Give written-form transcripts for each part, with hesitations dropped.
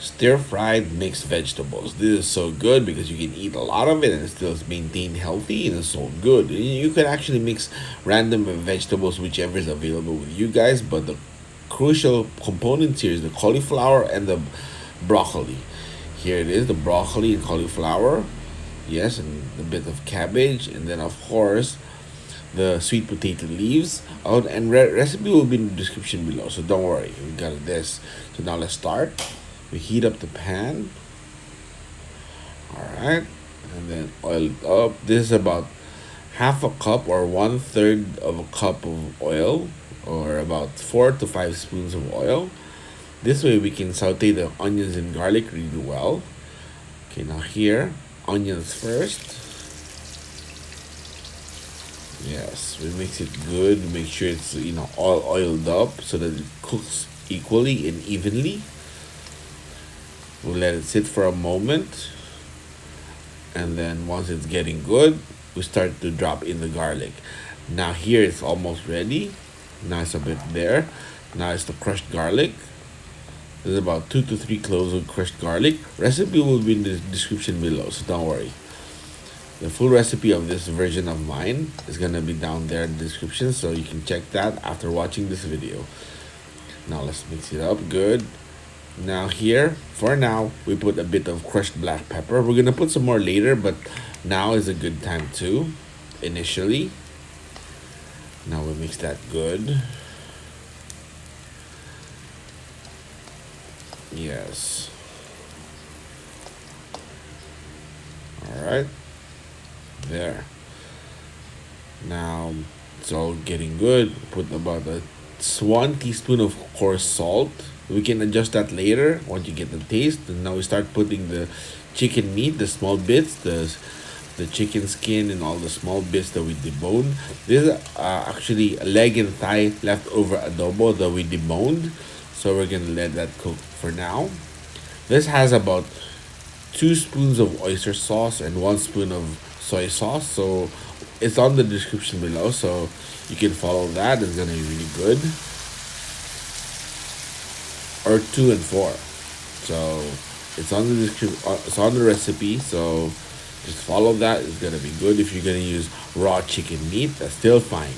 stir-fried mixed vegetables. This is so good because you can eat a lot of it and still maintain healthy, and it's so good. You can actually mix random vegetables, whichever is available with you guys, but the crucial components here is the cauliflower and the broccoli. Here it is, the broccoli and cauliflower. Yes, and a bit of cabbage, and then of course the sweet potato leaves. Oh, and recipe will be in the description below, so don't worry, we got this. So now let's start. We heat up the pan. All right, and then oil it up. This is about half a cup or 1/3 of a cup of oil, or about 4 to 5 spoons of oil. This way we can saute the onions and garlic really well. Okay, now here, onions first. Yes, we mix it good. Make sure it's all oiled up so that it cooks equally and evenly. We'll let it sit for a moment, and then once it's getting good, we start to drop in the garlic. Now here it's almost ready. Now it's a bit there. Now it's the crushed garlic. There's about 2 to 3 cloves of crushed garlic. Recipe will be in the description below, so don't worry. The full recipe of this version of mine is gonna be down there in the description, so you can check that after watching this video. Now let's mix it up good. Now here, for now, we put a bit of crushed black pepper. We're gonna put some more later, but now is a good time too, initially. Now we mix that good. Yes. All right. There. Now it's all getting good. Put about a 1 teaspoon of coarse salt. We can adjust that later once you get the taste. And now we start putting the chicken meat, the small bits, the chicken skin, and all the small bits that we deboned. This is actually a leg and thigh leftover adobo that we deboned. So we're gonna let that cook for now. This has about 2 spoons of oyster sauce and 1 spoon of soy sauce. So it's on the description below, so you can follow that. It's gonna be really good. Or 2 and 4. So it's on the description. It's on the recipe. So just follow that. It's gonna be good. If you're gonna use raw chicken meat, that's still fine.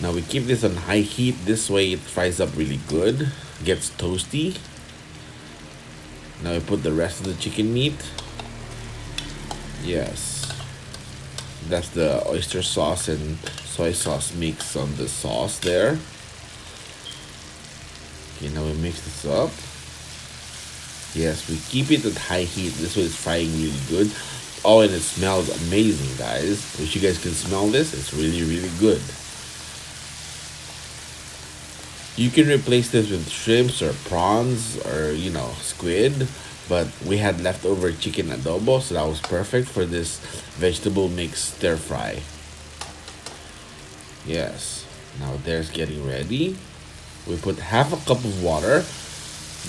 Now we keep this on high heat. This way it fries up really good. Gets toasty. Now we put the rest of the chicken meat. Yes. That's the oyster sauce and soy sauce mix on the sauce there. Okay, now we mix this up. Yes, we keep it at high heat. This way it's frying really good. Oh, and it smells amazing, guys. Wish you guys can smell this. It's really, really good. You can replace this with shrimps or prawns or squid, but we had leftover chicken adobo, so that was perfect for this vegetable mix stir fry. Yes, now there's getting ready. We put half a cup of water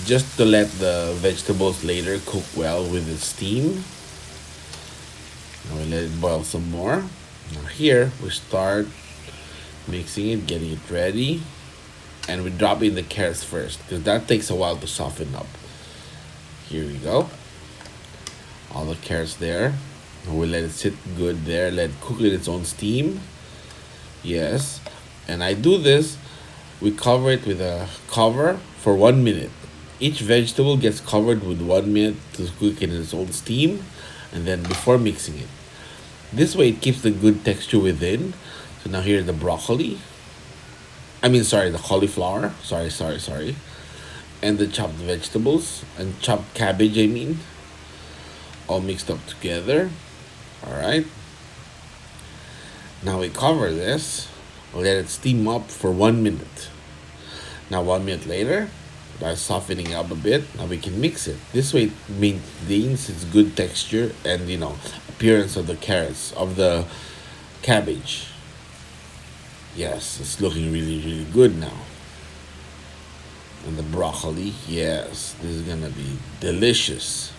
just to let the vegetables later cook well with the steam. Now we let it boil some more. Now here we start mixing it, getting it ready. And we drop in the carrots first because that takes a while to soften up. Here we go. All the carrots there. And we let it sit good there. Let it cook in its own steam. Yes. And I do this. We cover it with a cover for 1 minute. Each vegetable gets covered with 1 minute to cook in its own steam. And then before mixing it. This way it keeps the good texture within. So now here's the broccoli. The cauliflower. Sorry. And the chopped vegetables and chopped cabbage, all mixed up together. All right. Now we cover this. We'll let it steam up for 1 minute. Now 1 minute later, by softening up a bit, now we can mix it. This way it maintains its good texture and appearance of the carrots, of the cabbage. Yes, it's looking really, really good now. And the broccoli, yes, this is gonna be delicious.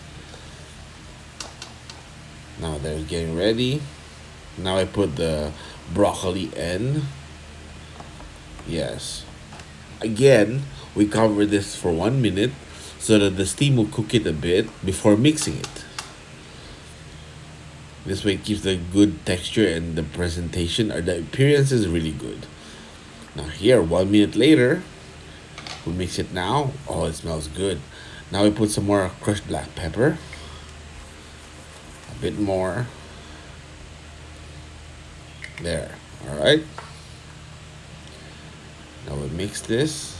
Now they're getting ready. Now I put the broccoli in. Yes. Again, We cover this for 1 minute so that the steam will cook it a bit before mixing it. This way it keeps the good texture and the presentation or the appearance is really good. Now here, 1 minute later, we mix it now. Oh, it smells good. Now we put some more crushed black pepper. A bit more. There. Alright. Now we mix this.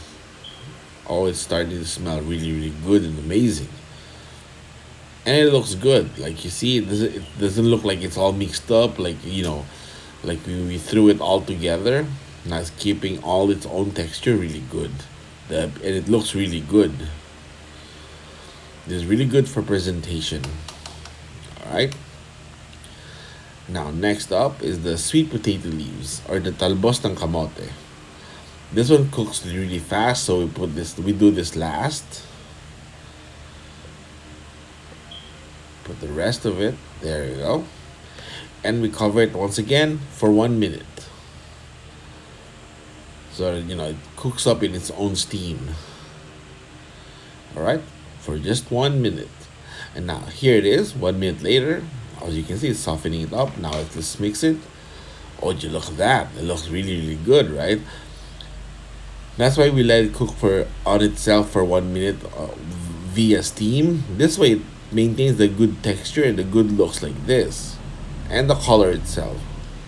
Oh, it's starting to smell really, really good and amazing. And it looks good. Like you see, it doesn't look like it's all mixed up. Like, like we threw it all together. Now it's keeping all its own texture really good. And it looks really good. This is really good for presentation. Alright. Now, next up is the sweet potato leaves or the talbos ng kamote. This one cooks really fast, so we do this last. Put the rest of it, there you go. And we cover it once again for 1 minute. So that, it cooks up in its own steam. Alright, for just 1 minute. And now, here it is, 1 minute later. As you can see, it's softening it up. Now let's mix it. Oh, you look at that. It looks really, really good, right? That's why we let it cook on itself for 1 minute via steam. This way it maintains the good texture and the good looks like this. And the color itself.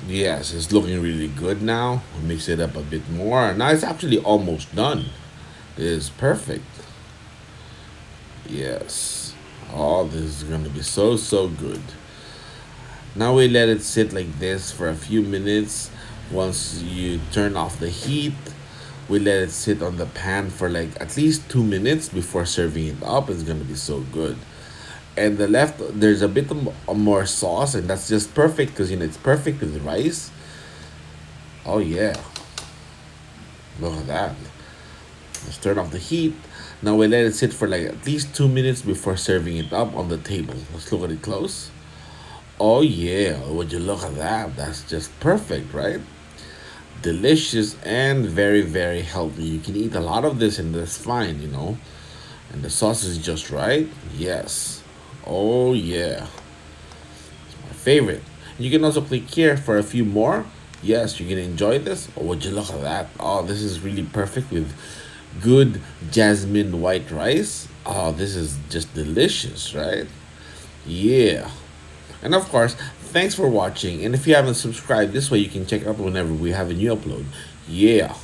Yes, it's looking really good now. We'll mix it up a bit more. Now it's actually almost done. It is perfect. Yes. Oh, this is going to be so, so good. Now we let it sit like this for a few minutes. Once you turn off the heat, we let it sit on the pan for like at least 2 minutes before serving it up. It's gonna be so good. And there's a bit of more sauce, and that's just perfect because it's perfect with rice. Oh yeah, look at that. Let's turn off the heat. Now we let it sit for like at least 2 minutes before serving it up on the table. Let's look at it close. Oh yeah, would you look at that? That's just perfect, right? Delicious and very, very healthy. You can eat a lot of this and that's fine, And the sauce is just right. Yes. Oh yeah. It's my favorite. You can also click here for a few more. Yes, you can enjoy this. Oh, would you look at that? Oh, this is really perfect with good jasmine white rice. Oh, this is just delicious, right? Yeah. And of course, thanks for watching. And if you haven't subscribed, this way you can check out whenever we have a new upload. Yeah.